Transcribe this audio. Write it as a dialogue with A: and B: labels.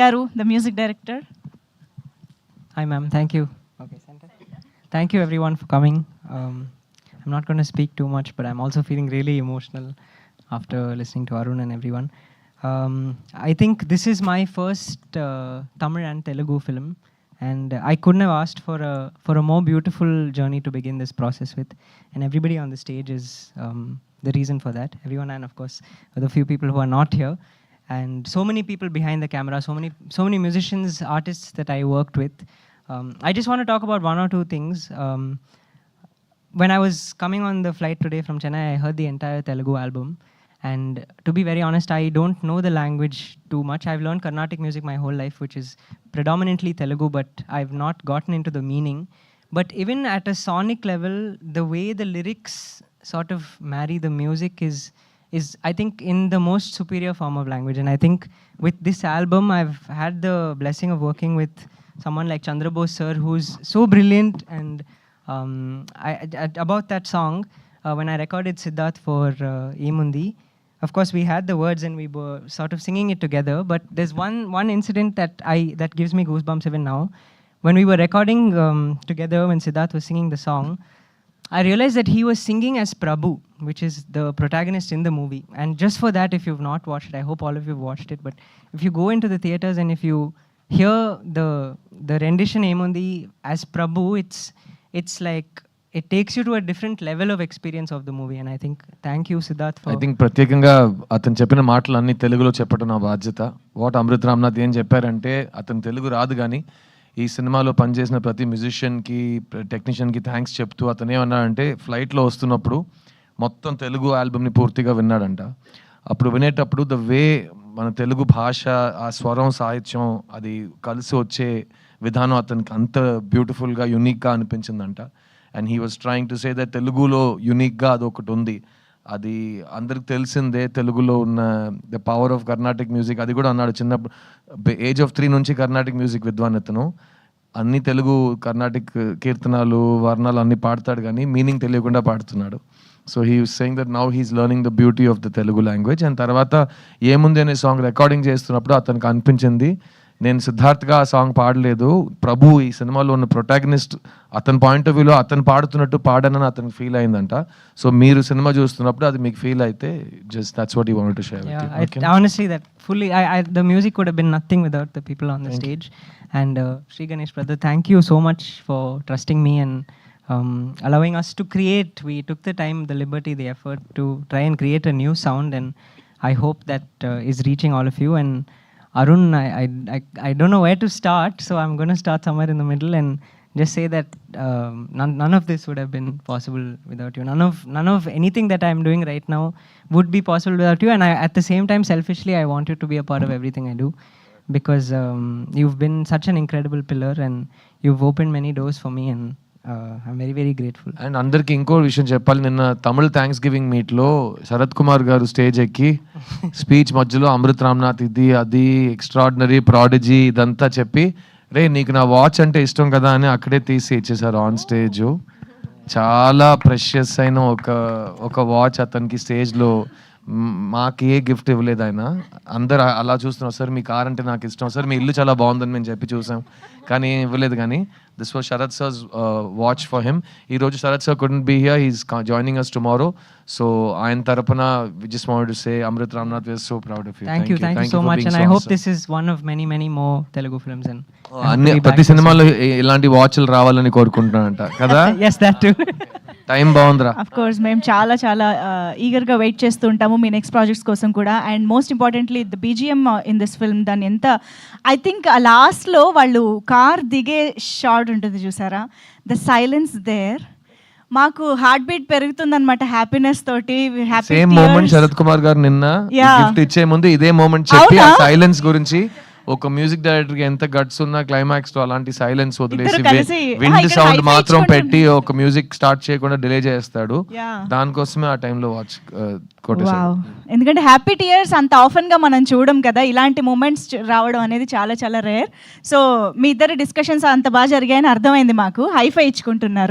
A: Garu, the music director.
B: Hi, ma'am. Thank you. Okay, center. Thank you, everyone, for coming. I'm not going to speak too much, but I'm also feeling really emotional after listening to Arun and everyone. I think this is my first Tamil and Telugu film, and I couldn't have asked for a more beautiful journey to begin this process with. And everybody on the stage is the reason for that. Everyone, and of course, the few people who are not here, and so many people behind the camera, so many musicians, artists that I worked with. I just want to talk about one or two things. When I was coming on the flight today from Chennai, I heard the entire Telugu album. And to be very honest, I don't know the language too much. I've learned Carnatic music my whole life, which is predominantly Telugu, but I've not gotten into the meaning. But even at a sonic level, the way the lyrics sort of marry the music is I think in the most superior form of language. And I think with this album, I've had the blessing of working with someone like Chandra Bose sir, who's so brilliant. And about that song, when I recorded Siddharth for Emundi, of course we had the words and we were sort of singing it together. But there's one incident that gives me goosebumps even now. When we were recording together, when Siddharth was singing the song, I realized that he was singing as Prabhu, which is the protagonist in the movie. And just for that, if you've not watched it, I hope all of you have watched it, but if you go into the theaters and if you hear the rendition Emundi as Prabhu, it's like it takes you to a different level of experience of the movie. And I think thank you Siddharth for...
C: I think ప్రత్యేకంగా అతను చెప్పిన మాటలు అన్ని తెలుగులో చెప్పడం నా బాధ్యత. What Amrit Ramnath ఏం చెప్పారంటే, అతను తెలుగు రాదు కానీ ఈ సినిమాలో పనిచేసిన ప్రతి మ్యూజిషియన్కి, టెక్నీషియన్కి థ్యాంక్స్ చెప్తూ అతను ఏమన్నాడంటే, ఫ్లైట్లో వస్తున్నప్పుడు మొత్తం తెలుగు ఆల్బమ్ని పూర్తిగా విన్నాడంట. అప్పుడు వినేటప్పుడు ద వే మన తెలుగు భాష, ఆ స్వరం, సాహిత్యం అది కలిసి వచ్చే విధానం అతనికి అంత బ్యూటిఫుల్గా, యునిక్గా అనిపించిందంట. And he was trying to say that తెలుగులో యునిక్గా అది ఒకటి ఉంది. అది అందరికి తెలిసిందే, తెలుగులో ఉన్న the power of Carnatic music. అది కూడా అన్నాడు, చిన్నప్పుడు ఏజ్ ఆఫ్ 3 నుంచి కర్ణాటిక్ మ్యూజిక్ విద్వాన్ అతను. అన్ని తెలుగు కర్ణాటిక్ కీర్తనాలు, వర్ణాలు అన్నీ పాడతాడు కానీ మీనింగ్ తెలియకుండా పాడుతున్నాడు. So he was saying that now he's learning the beauty of the Telugu language. And తర్వాత ఏముంది అనే సాంగ్ రికార్డింగ్ చేస్తున్నప్పుడు అతనికి అనిపించింది, నేను సిద్ధార్థ్గా ఆ సాంగ్ పాడలేదు, ప్రభు ఈ సినిమాలో ఉన్న ప్రొటాగనిస్ట్, అతని పాయింట్ ఆఫ్ వ్యూలో అతను పాడుతున్నట్టు పాడనని అతనికి ఫీల్ అయిందంట. సో మీరు సినిమా చూస్తున్నప్పుడు అది మీకు ఫీల్ అయితే just that's what you wanted to share with you.
B: Okay. Honestly, that fully the music would have been nothing without the people on the stage. And Sri Ganesh brother, thank you so much for trusting me and allowing us to create. We took the time, the liberty, the effort to try and create a new sound, and I hope that is reaching all of you. And Arun, I don't know where to start, so I'm going to start somewhere in the middle and just say that none of this would have been possible without you. None of anything that I'm doing right now would be possible without you. And at the same time, selfishly, I want you to be a part of everything I do, because you've been such an incredible pillar and you've opened many doors for me, and I'm very, very grateful.
C: And అందరికి ఇంకో విషయం చెప్పాలి, నిన్న తమిళ thanks giving మీట్లో శరత్ కుమార్ గారు stage ఎక్కి speech మధ్యలో అమృత్ రామ్నాథ్ ఇది అది ఎక్స్ట్రాడినరీ ప్రాడిజీ ఇదంతా చెప్పి, రే నీకు నా వాచ్ అంటే ఇష్టం కదా అని అక్కడే తీసి ఇచ్చేసారు ఆన్ స్టేజ్. చాలా ప్రెషియస్ అయిన ఒక వాచ్ అతనికి స్టేజ్లో. మాకు ఏ గిఫ్ట్ ఇవ్వలేదు ఆయన. అందరు అలా చూస్తున్నాం, సార్ మీ కార్ అంటే నాకు ఇష్టం, సార్ మీ ఇల్లు చాలా బాగుందని మేము చెప్పి చూసాం, కానీ ఏం ఇవ్వలేదు. కానీ this was Sarath sir's watch for him. ఈరోజు Sarath sir couldn't be here, he's joining us tomorrow. So ఆయన తరపున we just wanted to say Amrit Ramnath, we are so proud of you.
B: Thank you so much, and I hope this is one of many more Telugu films. And
C: అన్ని ప్రతి సినిమాలో ఇలాంటి వాచ్లు రావాలని కోరుకుంటున్నానంట కదా.
B: Yes, that too.
C: Time బాగుందిరా.
A: Of course మేము చాలా ఈగర్గా wait చేస్తూ ఉంటాము మీ నెక్స్ట్ ప్రాజెక్ట్స్ కోసం కూడా. And most importantly the BGM in this film, దాన్ని ఎంత ఐ థింక్ లాస్ట్లో వాళ్ళు కార్ దిగే షాట్ ఉంటుంది చూసారా, ద సైలెన్స్ దేర్, మాకు హార్ట్ బీట్ పెరుగుతుందన్నమాట హ్యాపీనెస్ తోటి.
C: సేమ్ మూమెంట్ శరత్ కుమార్ గారు నిన్న గిఫ్ట్ ఇచ్చే ముందు ఇదే మూమెంట్ చెప్పి ఆ సైలెన్స్ గురించి, ఒక మ్యూజిక్ డైరెక్టర్ కి ఎంత గట్స్ ఉన్నా క్లైమాక్స్ తో అలాంటి సైలెన్స్ వదిలేసి విండ్ సౌండ్ మాత్రం పెట్టి ఒక మ్యూజిక్ స్టార్ట్ చేయకుండా డిలే చేస్తాడు. దానికోసమే ఆ టైంలో వాచ్ కొట్టేసాడు.
A: ఎందుకంటే హ్యాపీ టీయర్స్ అంత ఆఫెన్ గా మనం చూడం కదా, ఇలాంటి మూమెంట్స్ రావడం అనేది చాలా రేర్. సో మీ ఇద్దరు డిస్కషన్స్ అంత బాగా జరిగాయని అర్థమైంది మాకు. హైఫై ఇచ్చుకుంటున్నారు.